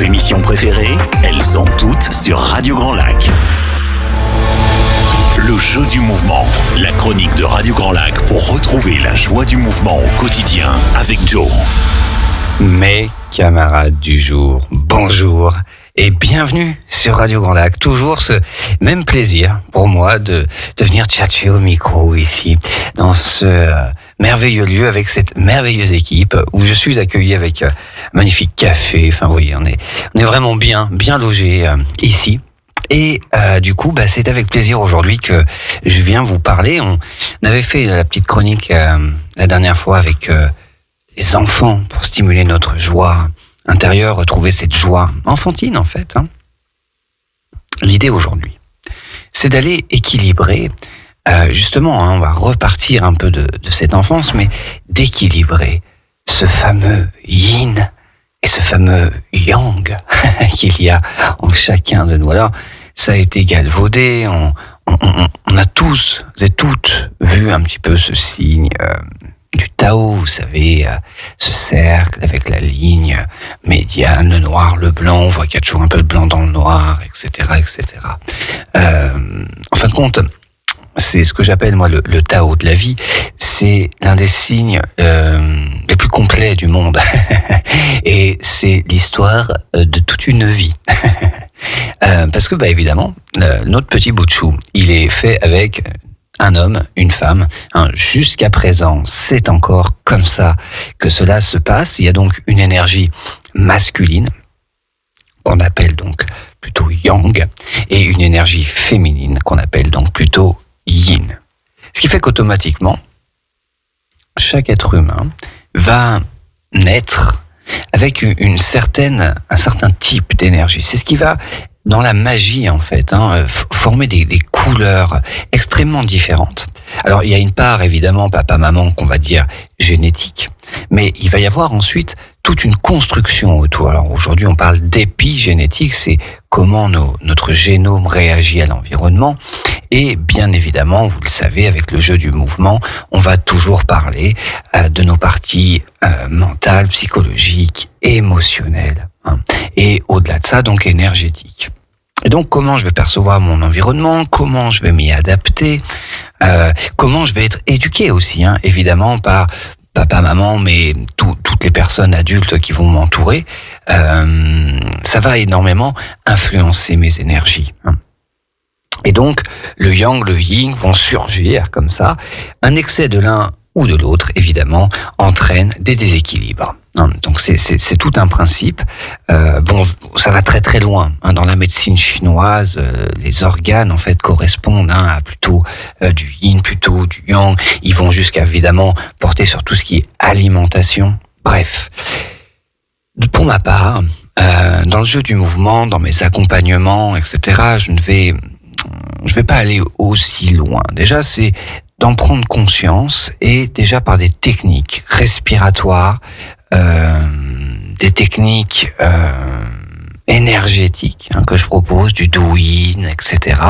émissions préférées, elles sont toutes sur Radio Grand Lac. Le jeu du mouvement, la chronique de Radio Grand Lac pour retrouver la joie du mouvement au quotidien avec Joe. Mes camarades du jour, bonjour et bienvenue sur Radio Grand Lac. Toujours ce même plaisir pour moi de venir tchatcher au micro ici, dans ce merveilleux lieu avec cette merveilleuse équipe où je suis accueilli avec un magnifique café. Enfin, vous voyez, on est vraiment bien logé ici. Et du coup, c'est avec plaisir aujourd'hui que je viens vous parler. On avait fait la petite chronique la dernière fois avec les enfants pour stimuler notre joie intérieure, retrouver cette joie enfantine en fait. L'idée aujourd'hui, c'est d'aller équilibrer, justement, on va repartir un peu de cette enfance, mais d'équilibrer ce fameux yin et ce fameux yang qu'il y a en chacun de nous. Alors, ça a été galvaudé, on a tous et toutes vu un petit peu ce signe du Tao, vous savez, ce cercle avec la ligne médiane, le noir, le blanc, on voit qu'il y a toujours un peu de blanc dans le noir, etc., etc. En fin de compte, c'est ce que j'appelle moi le Tao de la vie. C'est l'un des signes les plus complets du monde. Et c'est l'histoire de toute une vie. Parce que, évidemment, notre petit bout de chou, il est fait avec un homme, une femme. Jusqu'à présent, c'est encore comme ça que cela se passe. Il y a donc une énergie masculine, qu'on appelle donc plutôt yang, et une énergie féminine, qu'on appelle donc plutôt yin. Ce qui fait qu'automatiquement, chaque être humain va naître avec un certain type d'énergie. C'est ce qui va, dans la magie en fait, former des couleurs extrêmement différentes. Alors il y a une part évidemment papa-maman qu'on va dire génétique, mais il va y avoir ensuite toute une construction autour. Alors aujourd'hui on parle d'épigénétique, c'est comment notre génome réagit à l'environnement. Et bien évidemment, vous le savez, avec le jeu du mouvement, on va toujours parler de nos parties mentales, psychologiques, émotionnelles, et au-delà de ça, donc énergétiques. Et donc, comment je vais percevoir mon environnement, comment je vais m'y adapter, comment je vais être éduqué aussi, évidemment, par papa, maman, mais toutes les personnes adultes qui vont m'entourer, ça va énormément influencer mes énergies. Et donc, le yang, le yin vont surgir comme ça. Un excès de l'un ou de l'autre, évidemment, entraîne des déséquilibres. Donc, c'est tout un principe. Ça va très très loin. Dans la médecine chinoise, les organes, en fait, correspondent à plutôt du yin, plutôt du yang. Ils vont jusqu'à, évidemment, porter sur tout ce qui est alimentation. Bref. Pour ma part, dans le jeu du mouvement, dans mes accompagnements, etc., je ne vais pas aller aussi loin. Déjà, c'est d'en prendre conscience et déjà par des techniques respiratoires, des techniques énergétiques que je propose, du douyin, etc.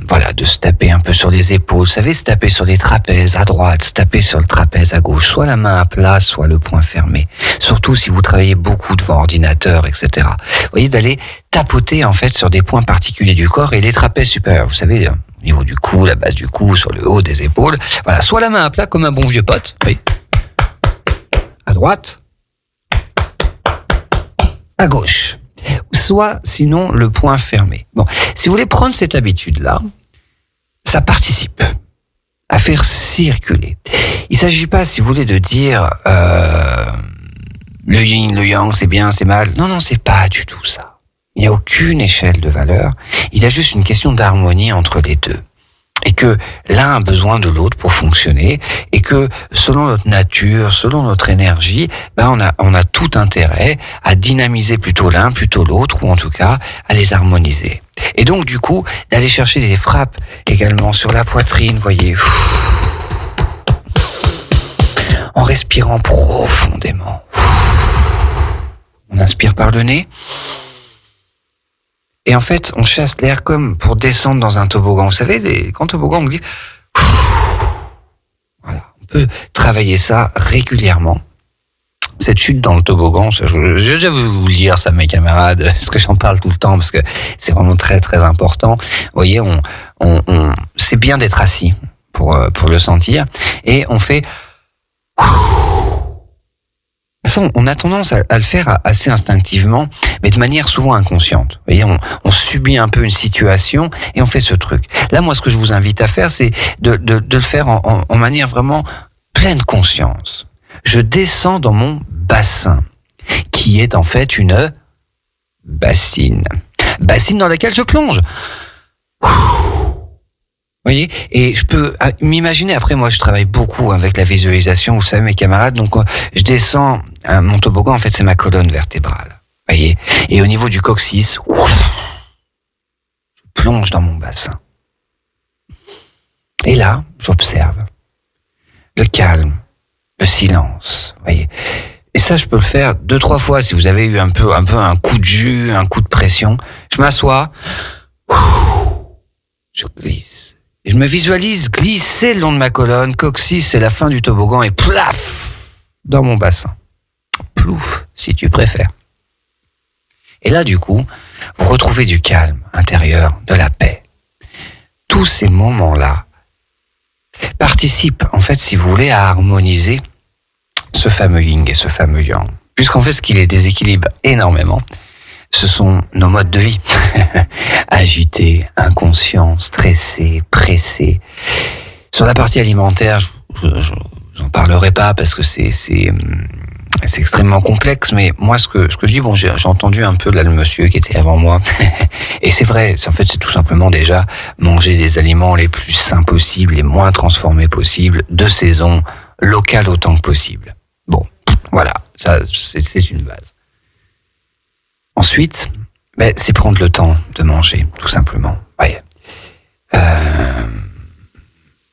Voilà, de se taper un peu sur les épaules. Vous savez, se taper sur les trapèzes à droite, se taper sur le trapèze à gauche, soit la main à plat, soit le poing fermé. Surtout si vous travaillez beaucoup devant ordinateur, etc. Vous voyez, d'aller tapoter en fait sur des points particuliers du corps et les trapèzes supérieurs. Vous savez, au niveau du cou, la base du cou, sur le haut des épaules. Voilà, soit la main à plat comme un bon vieux pote. Oui. À droite. À gauche. Soit, sinon, le poing fermé. Bon, si vous voulez prendre cette habitude-là, ça participe à faire circuler. Il ne s'agit pas, si vous voulez, de dire le yin, le yang, c'est bien, c'est mal. Non, c'est pas du tout ça. Il n'y a aucune échelle de valeur. Il y a juste une question d'harmonie entre les deux. Et que l'un a besoin de l'autre pour fonctionner, et que selon notre nature, selon notre énergie, on a tout intérêt à dynamiser plutôt l'un, plutôt l'autre, ou en tout cas à les harmoniser. Et donc du coup, d'aller chercher des frappes également sur la poitrine, voyez, en respirant profondément. On inspire par le nez. Et en fait, on chasse l'air comme pour descendre dans un toboggan. Vous savez, les grands toboggans, on dit... Voilà, on peut travailler ça régulièrement. cette chute dans le toboggan, j'ai déjà voulu vous le dire, ça, mes camarades, parce que j'en parle tout le temps, parce que c'est vraiment très, très important. Vous voyez, c'est bien d'être assis pour le sentir, et on fait... Ça, on a tendance à le faire assez instinctivement, mais de manière souvent inconsciente. Vous voyez, on subit un peu une situation et on fait ce truc. Là, moi, ce que je vous invite à faire, c'est de le faire en manière vraiment pleine conscience. Je descends dans mon bassin, qui est en fait une bassine. Bassine dans laquelle je plonge. Vous voyez, et je peux m'imaginer, après moi je travaille beaucoup avec la visualisation, vous savez mes camarades, donc je descends, mon toboggan en fait c'est ma colonne vertébrale, vous voyez, et au niveau du coccyx, je plonge dans mon bassin. Et là, j'observe le calme, le silence, vous voyez. Et ça, je peux le faire 2-3 fois si vous avez eu un peu un coup de jus, un coup de pression. Je m'assois, je glisse. Et je me visualise glisser le long de ma colonne, coccyx, c'est la fin du toboggan, et plaf, dans mon bassin. Plouf, si tu préfères. Et là, du coup, vous retrouvez du calme intérieur, de la paix. Tous ces moments-là participent, en fait, si vous voulez, à harmoniser ce fameux yin et ce fameux yang. Puisqu'en fait, ce qui les déséquilibre énormément, ce sont nos modes de vie. Agités, inconscients, stressés, pressés. Sur la partie alimentaire, je n'en parlerai pas parce que c'est extrêmement complexe, mais moi, ce que je dis, bon, j'ai entendu un peu là le monsieur qui était avant moi, et c'est vrai, en fait, c'est tout simplement déjà manger des aliments les plus sains possibles, les moins transformés possibles, de saison, local autant que possible. Bon, voilà, ça, c'est une base. Ensuite, c'est prendre le temps de manger, tout simplement. Ouais.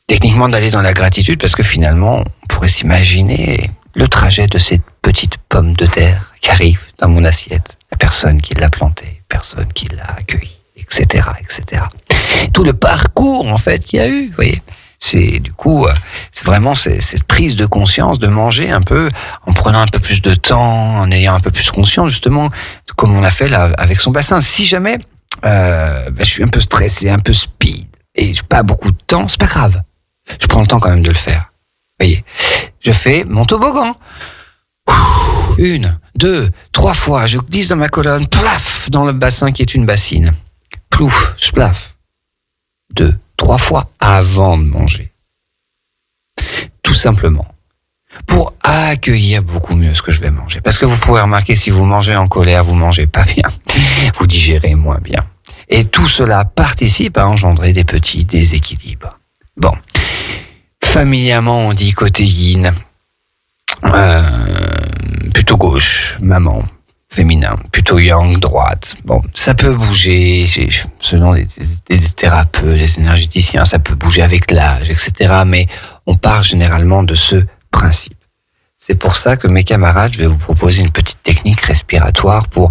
Techniquement, d'aller dans la gratitude, parce que finalement, on pourrait s'imaginer le trajet de cette petite pomme de terre qui arrive dans mon assiette. La personne qui l'a plantée, personne qui l'a accueillie, etc., etc. Tout le parcours, en fait, qu'il y a eu, vous voyez. C'est du coup, c'est vraiment cette prise de conscience de manger un peu, en prenant un peu plus de temps, en ayant un peu plus conscience, justement, comme on a fait là avec son bassin. Si jamais je suis un peu stressé, un peu speed, et je n'ai pas beaucoup de temps, c'est pas grave. Je prends le temps quand même de le faire. Vous voyez, je fais mon toboggan. 1, 2, 3 fois, je glisse dans ma colonne, plaf, dans le bassin qui est une bassine. Plouf, je plaf. 2, 3 fois avant de manger. Tout simplement. Pour accueillir beaucoup mieux ce que je vais manger. Parce que vous pouvez remarquer, si vous mangez en colère, vous mangez pas bien. Vous digérez moins bien. Et tout cela participe à engendrer des petits déséquilibres. Bon. Familièrement, on dit côté yin. Plutôt gauche, maman. Féminin, plutôt yang, droite. Bon, ça peut bouger, selon des thérapeutes, des énergéticiens, ça peut bouger avec l'âge, etc. Mais on part généralement de ce principe. C'est pour ça que mes camarades, je vais vous proposer une petite technique respiratoire pour,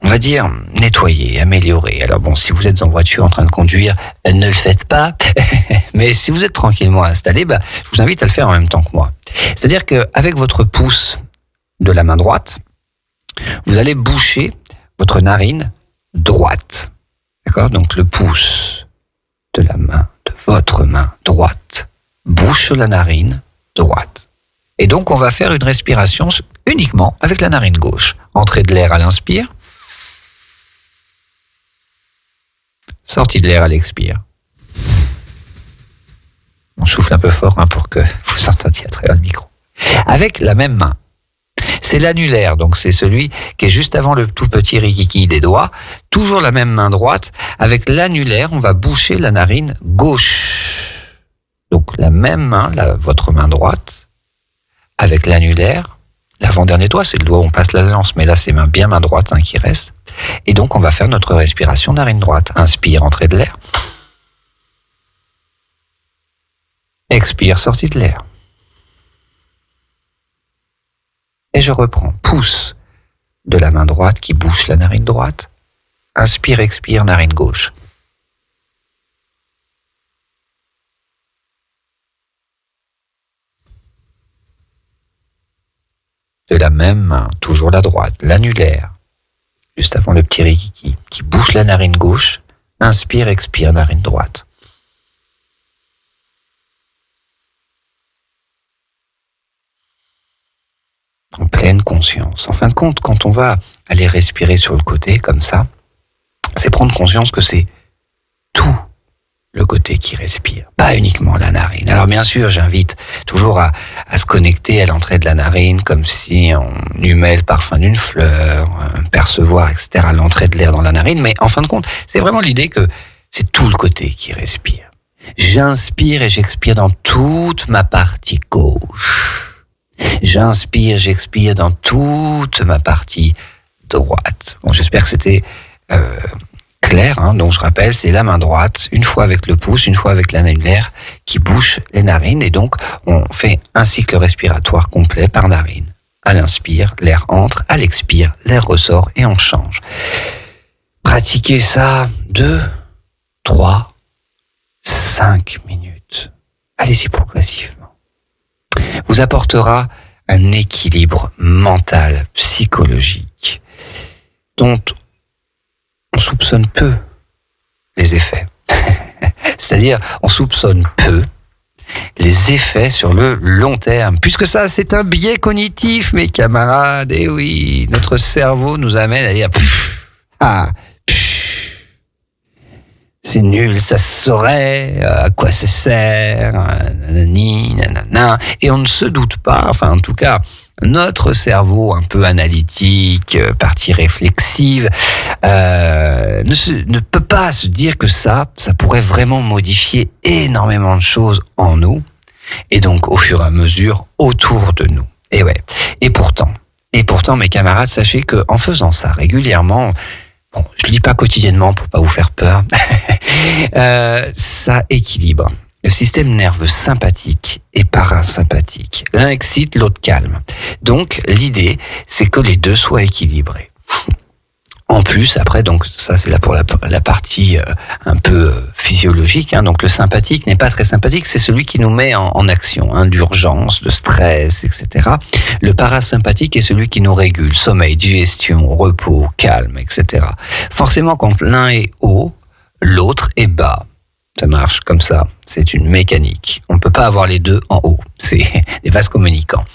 on va dire, nettoyer, améliorer. Alors bon, si vous êtes en voiture en train de conduire, ne le faites pas. Mais si vous êtes tranquillement installé, je vous invite à le faire en même temps que moi. C'est-à-dire qu'avec votre pouce de la main droite, vous allez boucher votre narine droite. D'accord ? Donc le pouce de votre main droite bouche la narine droite. Et donc on va faire une respiration uniquement avec la narine gauche. Entrée de l'air à l'inspire. Sortie de l'air à l'expire. On souffle un peu fort pour que vous entendiez à travers le micro. Avec la même main. C'est l'annulaire, donc c'est celui qui est juste avant le tout petit rikiki des doigts. Toujours la même main droite. Avec l'annulaire, on va boucher la narine gauche. Donc la même main, votre main droite, avec l'annulaire. L'avant-dernier doigt, c'est le doigt où on passe la lance, mais là c'est bien main droite qui reste. Et donc on va faire notre respiration narine droite. Inspire, entrée de l'air. Expire, sortie de l'air. Et je reprends. Pouce de la main droite qui bouche la narine droite. Inspire, expire, narine gauche. de la même main, toujours la droite, l'annulaire, juste avant le petit rikiki, qui bouche la narine gauche, inspire, expire, narine droite. En pleine conscience. En fin de compte, quand on va aller respirer sur le côté, comme ça, c'est prendre conscience que c'est tout le côté qui respire, pas uniquement la narine. Alors bien sûr, j'invite toujours à se connecter à l'entrée de la narine, comme si on humait le parfum d'une fleur, percevoir, etc., l'entrée de l'air dans la narine, mais en fin de compte, c'est vraiment l'idée que c'est tout le côté qui respire. J'inspire et j'expire dans toute ma partie gauche. J'inspire, j'expire dans toute ma partie droite. Bon, j'espère que c'était clair, hein. Donc je rappelle, c'est la main droite, une fois avec le pouce, une fois avec l'annulaire, qui bouche les narines. Et donc, on fait un cycle respiratoire complet par narine. À l'inspire, l'air entre, à l'expire, l'air ressort et on change. Pratiquez ça 2, 3, 5 minutes. Allez-y progressivement. Vous apportera un équilibre mental, psychologique, dont on soupçonne peu les effets. C'est-à-dire, on soupçonne peu les effets sur le long terme. Puisque ça, c'est un biais cognitif, mes camarades. Et oui, notre cerveau nous amène à dire c'est nul, ça se saurait, à quoi ça sert, nanani, nanana. Et on ne se doute pas, enfin en tout cas, notre cerveau un peu analytique, partie réflexive, ne peut pas se dire que ça pourrait vraiment modifier énormément de choses en nous, et donc au fur et à mesure autour de nous. Et ouais. Et pourtant, mes camarades, sachez que en faisant ça régulièrement, bon, je le dis pas quotidiennement pour pas vous faire peur, ça équilibre le système nerveux sympathique et parasympathique. L'un excite, l'autre calme. Donc, l'idée, c'est que les deux soient équilibrés. En plus, après, donc ça c'est là pour la partie un peu physiologique. Hein, donc le sympathique n'est pas très sympathique, c'est celui qui nous met en action, hein, d'urgence, de stress, etc. Le parasympathique est celui qui nous régule, sommeil, digestion, repos, calme, etc. Forcément, quand l'un est haut, l'autre est bas. Ça marche comme ça, c'est une mécanique. On ne peut pas avoir les deux en haut, c'est des vases communicants.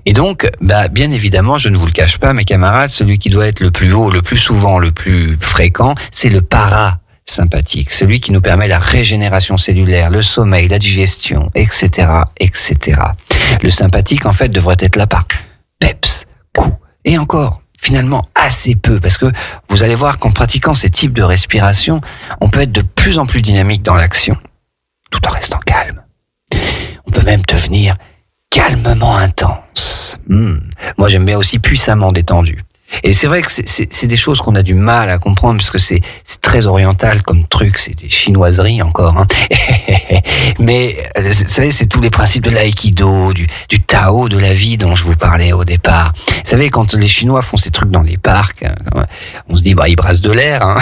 Et donc, bien évidemment, je ne vous le cache pas, mes camarades, celui qui doit être le plus haut, le plus souvent, le plus fréquent, c'est le parasympathique, celui qui nous permet la régénération cellulaire, le sommeil, la digestion, etc., etc. Le sympathique, en fait, devrait être là par peps, coup, et encore, finalement, assez peu, parce que vous allez voir qu'en pratiquant ces types de respiration, on peut être de plus en plus dynamique dans l'action, tout en restant calme. On peut même devenir calmement intense. Moi, j'aime bien aussi puissamment détendu. Et c'est vrai que c'est des choses qu'on a du mal à comprendre parce que c'est très oriental comme truc, c'est des chinoiseries encore. Hein. Mais vous savez, c'est tous les principes de l'aïkido, du Tao, de la vie dont je vous parlais au départ. Vous savez, quand les Chinois font ces trucs dans les parcs, on se dit ils brassent de l'air, hein.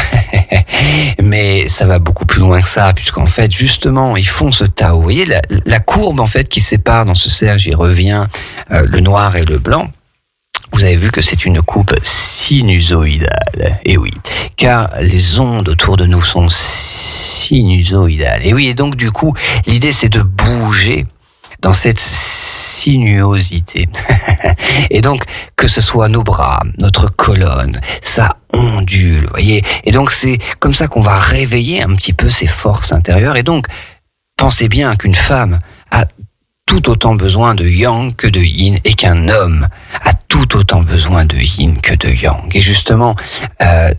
Mais ça va beaucoup plus loin que ça, puisqu'en fait, justement, ils font ce Tao. Vous voyez, la courbe en fait qui sépare dans ce cercle, j'y reviens, le noir et le blanc. Vous avez vu que c'est une coupe sinusoïdale. Et oui, car les ondes autour de nous sont sinusoïdales. Et oui, et donc du coup, l'idée c'est de bouger dans cette sinuosité. Et donc, que ce soit nos bras, notre colonne, ça ondule, vous voyez. Et donc c'est comme ça qu'on va réveiller un petit peu ces forces intérieures. Et donc, pensez bien qu'une femme a tout autant besoin de yang que de yin et qu'un homme a tout autant besoin de yin que de yang. Et justement,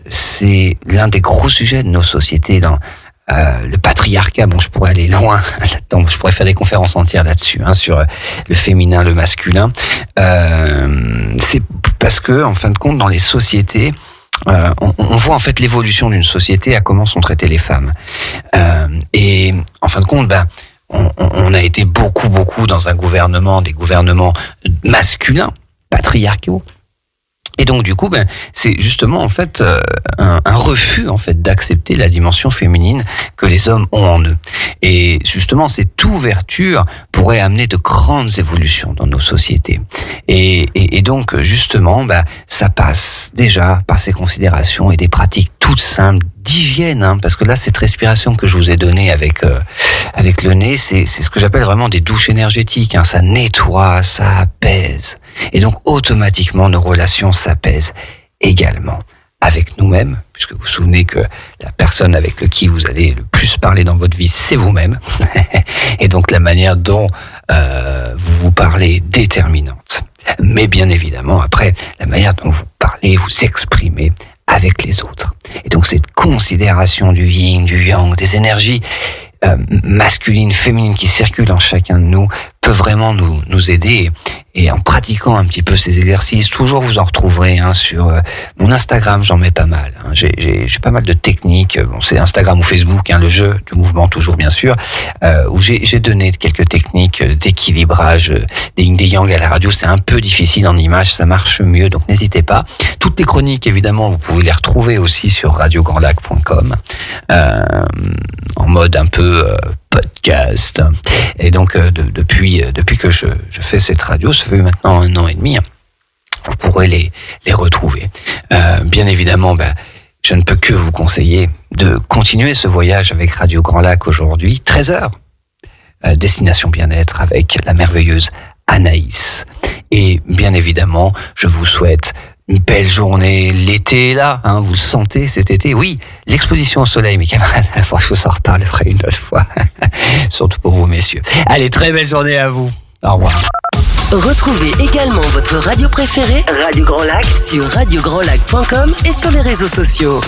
c'est l'un des gros sujets de nos sociétés dans le patriarcat. Bon, je pourrais aller loin là-dedans, je pourrais faire des conférences entières là-dessus, hein, sur le féminin, le masculin. C'est parce que, en fin de compte, dans les sociétés, on voit en fait l'évolution d'une société à comment sont traitées les femmes. Et en fin de compte, on a été beaucoup dans des gouvernements masculins, patriarcaux, Et donc du coup, c'est justement en fait un refus en fait d'accepter la dimension féminine que les hommes ont en eux. Et justement, cette ouverture pourrait amener de grandes évolutions dans nos sociétés. Et donc justement, ça passe déjà par ces considérations et des pratiques toutes simples d'hygiène, parce que là, cette respiration que je vous ai donnée avec le nez, c'est ce que j'appelle vraiment des douches énergétiques. Ça nettoie, ça apaise. Et donc, automatiquement, nos relations s'apaisent également avec nous-mêmes, puisque vous vous souvenez que la personne avec qui vous allez le plus parler dans votre vie, c'est vous-même. Et donc, la manière dont vous vous parlez est déterminante. Mais bien évidemment, après, la manière dont vous parlez, vous exprimez avec les autres. Et donc, cette considération du yin, du yang, des énergies masculines, féminines qui circulent en chacun de nous peut vraiment nous aider. Et en pratiquant un petit peu ces exercices, toujours vous en retrouverez sur mon Instagram, j'en mets pas mal. J'ai pas mal de techniques. Bon, c'est Instagram ou Facebook, le jeu du mouvement toujours bien sûr, où j'ai donné quelques techniques d'équilibrage des yin des yang à la radio. C'est un peu difficile en images, ça marche mieux, donc n'hésitez pas. Toutes les chroniques, évidemment, vous pouvez les retrouver aussi sur radiograndlac.com en mode un peu podcast. Et donc depuis que je fais cette radio, ça fait maintenant 1 an et demi, vous pourrez les retrouver. Bien évidemment, je ne peux que vous conseiller de continuer ce voyage avec Radio Grand Lac aujourd'hui, 13h, destination bien-être avec la merveilleuse Anaïs. Et bien évidemment, je vous souhaite une belle journée. L'été est là, vous le sentez cet été. Oui, l'exposition au soleil, mes camarades, je vous en reparlerai une autre fois. Surtout pour vous, messieurs. Allez, très belle journée à vous. Au revoir. Retrouvez également votre radio préférée, Radio Grand Lac, sur radiograndlac.com et sur les réseaux sociaux.